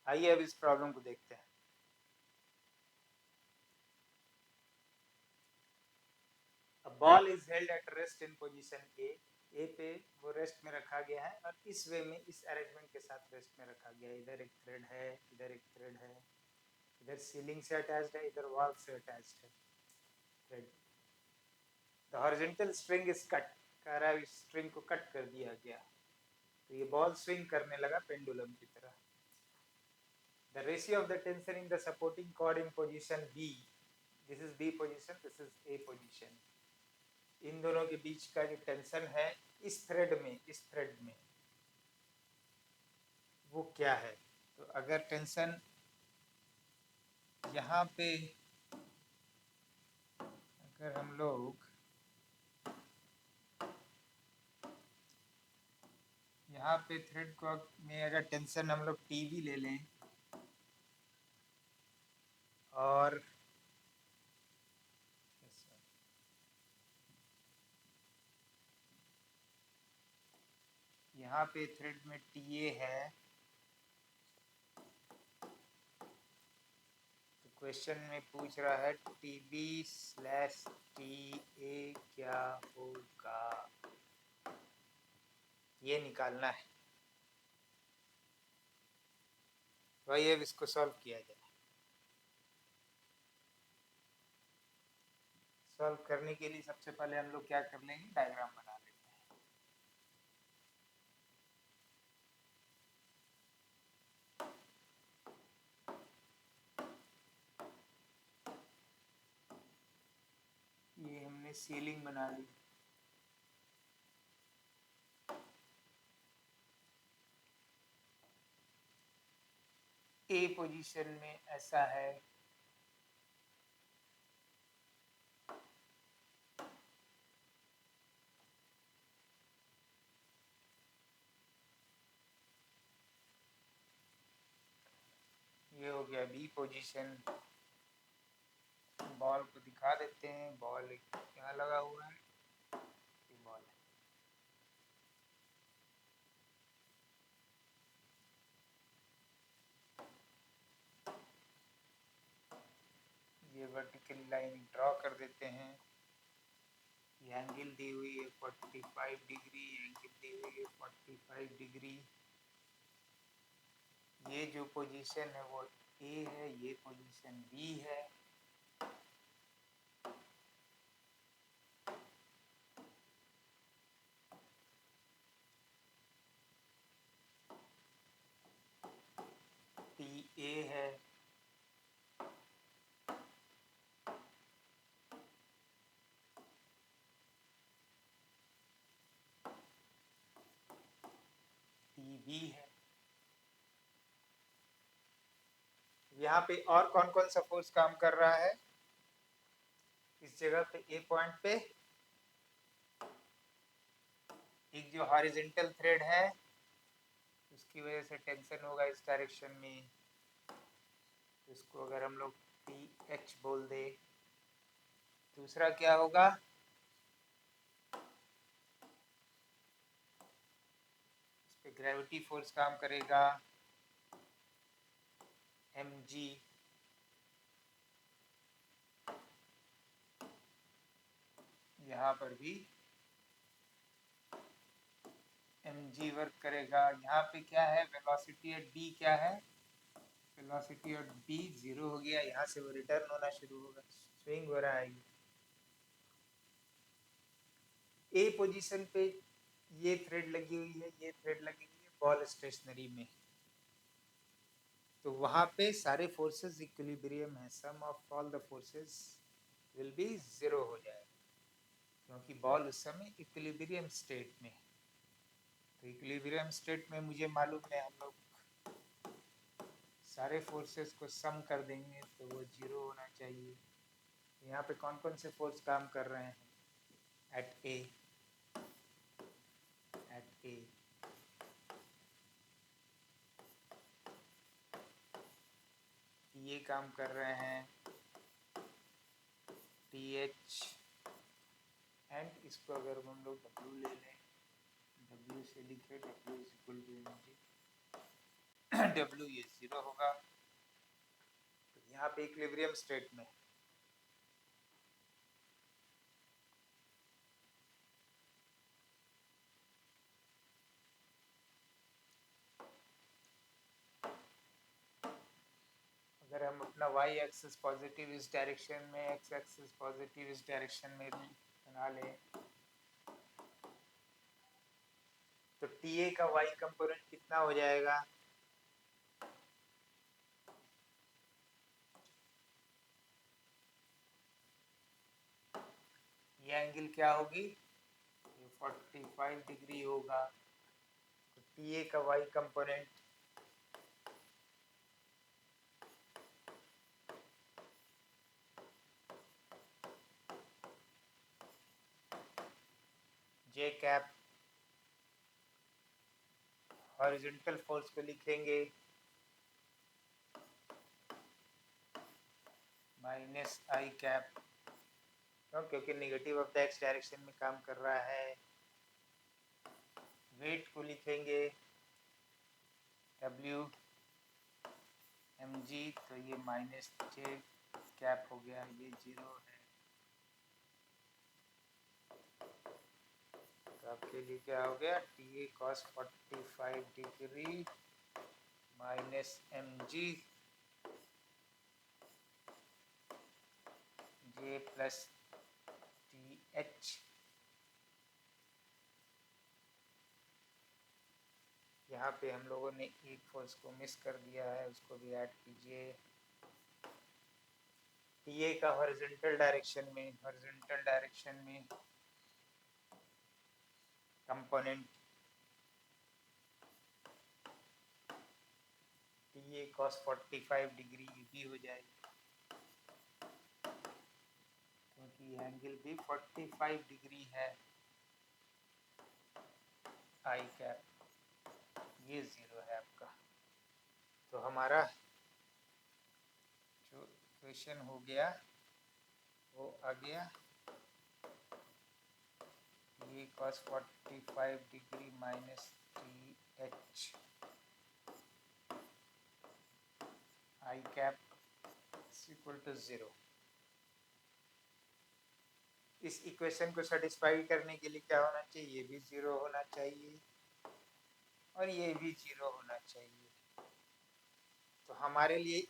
आइए अब इस प्रॉब्लम को देखते हैं। A ball is held at rest in position A पे वो रेस्ट में रखा गया है और इस वे में इस अरेंजमेंट के साथ रेस्ट में रखा गया है। इधर एक थ्रेड है, इधर एक थ्रेड है, इधर सीलिंग से अटैच्ड है, इधर वॉल से अटैच्ड है thread. The horizontal string is cut, कह रहा है इस स्ट्रिंग को कट कर दिया गया, तो ये बॉल स्विंग करने लगा पेंडुलम की तरह। The ratio of the tension in the supporting cord in position B, this is B position, this is A position, इन दोनों के बीच का जो टेंशन है इस थ्रेड में वो क्या है। तो अगर टेंशन यहाँ पे, अगर हम लोग यहाँ पे थ्रेड को में अगर टेंशन हम लोग टीवी ले लें और यहाँ पे थ्रेड में टीए है, तो क्वेश्चन में पूछ रहा है TB/TA क्या होगा, ये निकालना है। तो आइए अब इसको सॉल्व किया जाए। सॉल्व करने के लिए सबसे पहले हम लोग क्या कर लेंगे, डायग्राम बना लेंगे। ये हमने सीलिंग बना ली। ए पोजीशन में ऐसा है, ये हो गया बी पोजीशन। बॉल को दिखा देते हैं, बॉल यहाँ लगा हुआ है, ये बॉल है। ये वर्टिकल लाइन ड्रॉ कर देते हैं। ये एंगल दी हुई है 45 डिग्री, एंगल दी हुई है 45 डिग्री। ये जो पोजीशन है वो ए है, ये पोजीशन बी है। टी ए है, टी बी है। यहाँ पे और कौन कौन सा फोर्स काम कर रहा है, इस जगह पे ए पॉइंट पे एक जो हॉरिजॉन्टल थ्रेड है उसकी वजह से टेंशन होगा इस डायरेक्शन में, इसको अगर हम लोग पी एच बोल दे। दूसरा क्या होगा, इस पे ग्रेविटी फोर्स काम करेगा एम जी। यहाँ पर भी एम जी वर्क करेगा। यहाँ पे क्या है, वेलोसिटी एट डी क्या है, वेलोसिटी एट डी 0 हो गया, यहाँ से वो रिटर्न होना शुरू होगा, स्विंग हो रहा है। ए पोजीशन पे ये थ्रेड लगी हुई है, ये थ्रेड लगी हुई है बॉल स्टेशनरी में, तो वहाँ पे सारे फोर्सेस इक्विलिब्रियम है, sum of all the forces will be 0 हो जाएगा, क्योंकि बॉल उस समय इक्विलिब्रियम स्टेट में है। तो इक्विलिब्रियम स्टेट में मुझे मालूम है, हम लोग सारे फोर्सेस को सम कर देंगे तो वो 0 होना चाहिए। यहाँ पे कौन कौन से फोर्स काम कर रहे हैं, एट ए ये काम कर रहे हैं, टी एच, एंड इसको अगर हम लोग W ले लें, W से लिखे W is equal to M G, W ये 0 होगा, तो यहाँ पे इक्विलिब्रियम स्टेट में अगर हम अपना y एक्सिस पॉजिटिव इस डायरेक्शन में, x एक्सिस पॉजिटिव इस डायरेक्शन में भी बना लें, तो TA का y कंपोनेंट कितना हो जाएगा? ये एंगल क्या होगी? ये 45 डिग्री होगा। तो TA का y component J cap, horizontal force को लिखेंगे माइनस I कैप, क्योंकि negative of the x direction में काम कर रहा है। वेट को लिखेंगे W mg, तो ये माइनस J कैप हो गया, ये 0 है। तो आपके लिए क्या हो गया? TA cos 45 degree minus mg J plus TH। यहाँ पे हम लोगों ने एक फोर्स को मिस कर दिया है, उसको भी ऐड कीजिए। TA का हॉरिजॉन्टल डायरेक्शन में कंपोनेंट TA cos 45 डिग्री भी हो जाएगी, क्योंकि एंगल भी 45 डिग्री है। I कैप ये 0 है आपका। तो हमारा जो इक्वेशन हो गया वो आ गया, ये cos 45 degree minus TH I cap equal to 0। इस इक्वेशन को सेटिस्फाई करने के लिए क्या होना चाहिए? ये भी 0 होना चाहिए और ये भी 0 होना चाहिए। तो हमारे लिए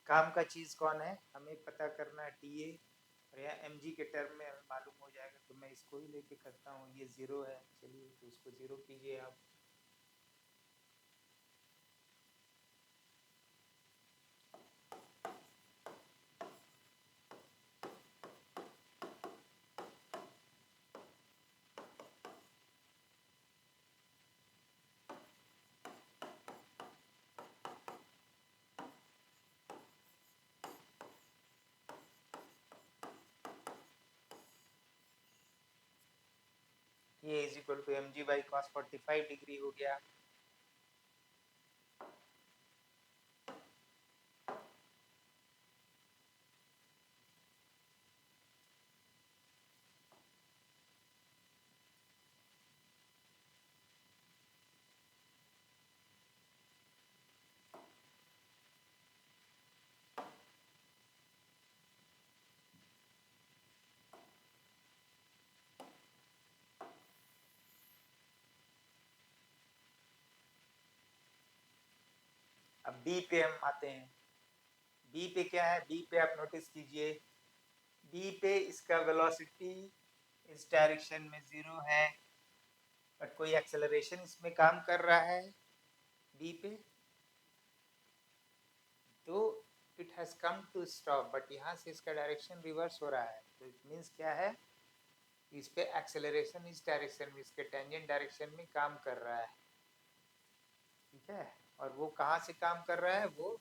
काम का चीज़ कौन है? हमें पता करना है TA, और यहाँ mg के टर्म में हमें मालूम हो जाएगा। तो मैं इसको ही लेके करता हूँ, ये 0 है, चलिए तो इसको 0 कीजिए आप। ये is equal to mg by cos 45 degree हो गया। अब B पे हम आते हैं। B पे क्या है? B पे आप नोटिस कीजिए, B पे इसका वेलोसिटी इस डायरेक्शन में 0 है, बट कोई एक्सेलरेशन इसमें काम कर रहा है B पे, तो it has come to stop, but यहाँ से इसका डायरेक्शन रिवर्स हो रहा है। तो इट मीन्स क्या है? इस पे एक्सेलरेशन इस डायरेक्शन में, इसके टेंजेंट डायरेक्शन में काम कर रहा है, ठीक है। और वो कहाँ से काम कर रहा है? वो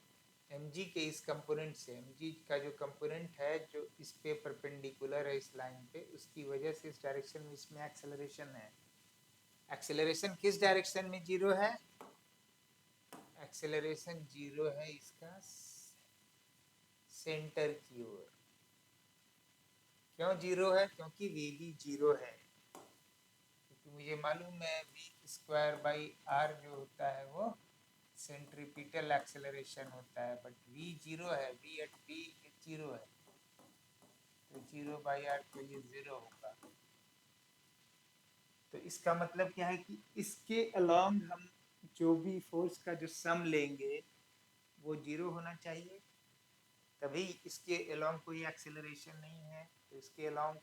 mg के इस कंपोनेंट से, mg का जो कंपोनेंट है जो इस पे परपेंडिकुलर है इस लाइन पे, उसकी वजह से इस डायरेक्शन में इसमें एक्सेलरेशन है। एक्सेलरेशन किस डायरेक्शन में 0 है? एक्सेलरेशन 0 है इसका सेंटर की ओर। क्यों 0 है? क्योंकि v भी 0 है, क्योंकि मुझे मालूम है v² बाई r जो होता है वो सेंट्रीपिटल एक्सेलरेशन होता है, बट v जीरो है, v एट v जीरो है, तो 0/r तो ये 0 होगा। तो इसका मतलब क्या है कि इसके अलोंग हम जो भी फोर्स का जो सम लेंगे वो 0 होना चाहिए, तभी इसके अलोंग कोई एक्सेलरेशन नहीं है। तो इसके अलोंग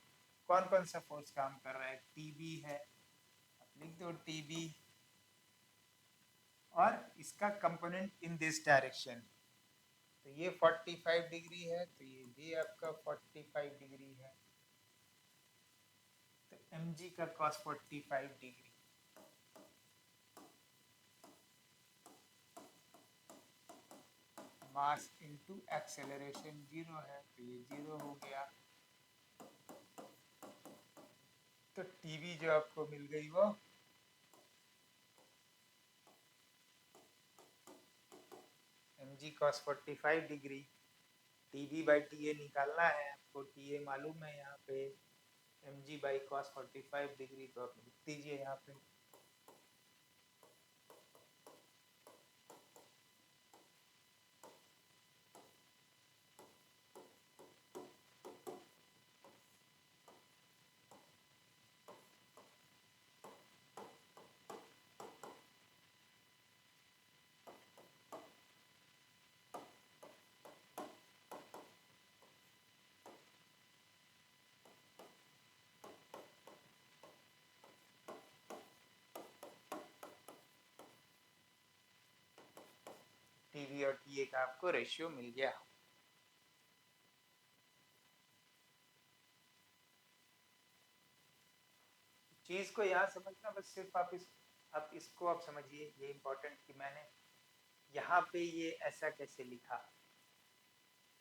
कौन कौन सा फोर्स काम कर रहा है, टीबी है, लिख दो टीबी, और इसका कंपोनेंट इन दिस डायरेक्शन, तो ये 45 डिग्री है, तो ये भी आपका 45 डिग्री है, तो mg का cos 45 degree. Mass into acceleration 0 है, तो ये 0 हो गया। तो टीवी जो आपको मिल गई वो mg cos 45 degree, TV by TA निकालना है आपको, टीए मालूम है यहाँ पे, mg बाई cos 45 डिग्री, तो आप लिख दीजिए यहाँ पे। टीवी और टीए का आपको रेशियो मिल गया। चीज को यहाँ समझना, बस सिर्फ आप इसको आप समझिए, ये इम्पोर्टेंट कि मैंने यहाँ पे ये ऐसा कैसे लिखा।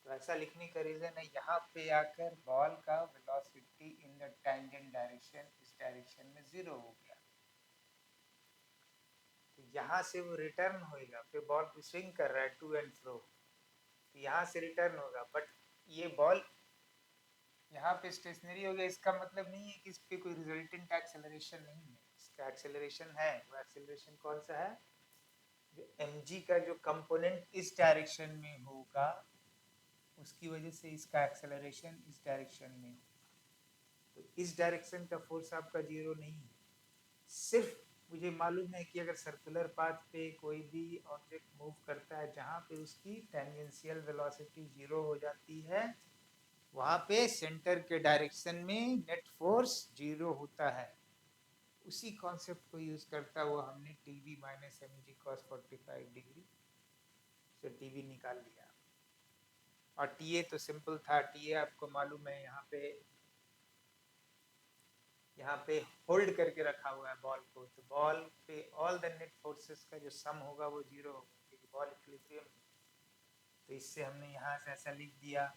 तो ऐसा लिखने का रीजन है, यहाँ पे आकर बॉल का velocity in the tangent direction इस डायरेक्शन में 0 हो गया, तो यहाँ से वो रिटर्न होएगा, फिर बॉल को स्विंग कर रहा है टू एंड फ्रो, तो यहाँ से रिटर्न होगा, बट ये बॉल यहाँ पे स्टेशनरी हो गया। इसका मतलब नहीं है कि इस पे कोई रिजल्टेंट एक्सेलरेशन नहीं है, इसका एक्सेलरेशन है। वो एक्सेलरेशन कौन सा है, जो mg का जो कंपोनेंट इस डायरेक्शन में होगा उसकी वजह से इसका एक्सेलरेशन इस डायरेक्शन में होगा। तो इस डायरेक्शन का फोर्स आपका 0 नहीं है। सिर्फ मुझे मालूम है कि अगर सर्कुलर पाथ पे कोई भी ऑब्जेक्ट मूव करता है जहाँ पे उसकी टेंजेंशियल वेलोसिटी 0 हो जाती है, वहाँ पे सेंटर के डायरेक्शन में नेट फोर्स 0 होता है। उसी कॉन्सेप्ट को यूज करता हुआ हमने TV minus mg cos 45 degree से टीवी निकाल लिया। और टीए तो सिंपल था, टीए आपको मालूम है यहाँ पे होल्ड करके रखा हुआ है बॉल को, तो बॉल पे ऑल द नेट फोर्सेस का जो सम होगा वो 0 होगा, क्योंकि बॉल इक्विलिब्रियम में। तो इससे हमने यहाँ से ऐसा लिख दिया,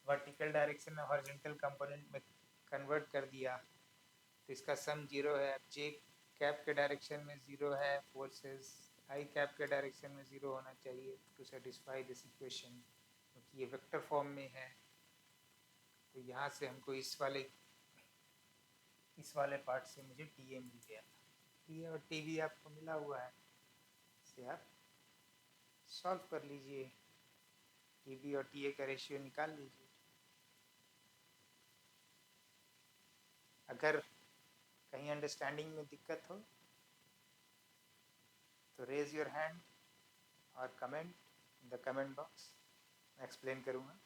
वर्टिकल डायरेक्शन में हॉरिजॉन्टल कंपोनेंट में कन्वर्ट कर दिया, तो इसका सम 0 है। अब जे कैप के डायरेक्शन में 0 है फोर्सेस, आई कैप के डायरेक्शन में 0 होना चाहिए टू सेटिस्फाई दिस इक्वेशन, क्योंकि ये वेक्टर फॉर्म में है। तो यहाँ से हमको इस वाले पार्ट से मुझे टीए मिल गया था। टीए और टीवी आपको मिला हुआ है, इसे आप सॉल्व कर लीजिए, टीवी और टीए का रेशियो निकाल लीजिए। अगर कहीं अंडरस्टैंडिंग में दिक्कत हो तो रेज योर हैंड और comment in the comment box, मैं एक्सप्लेन करूँगा।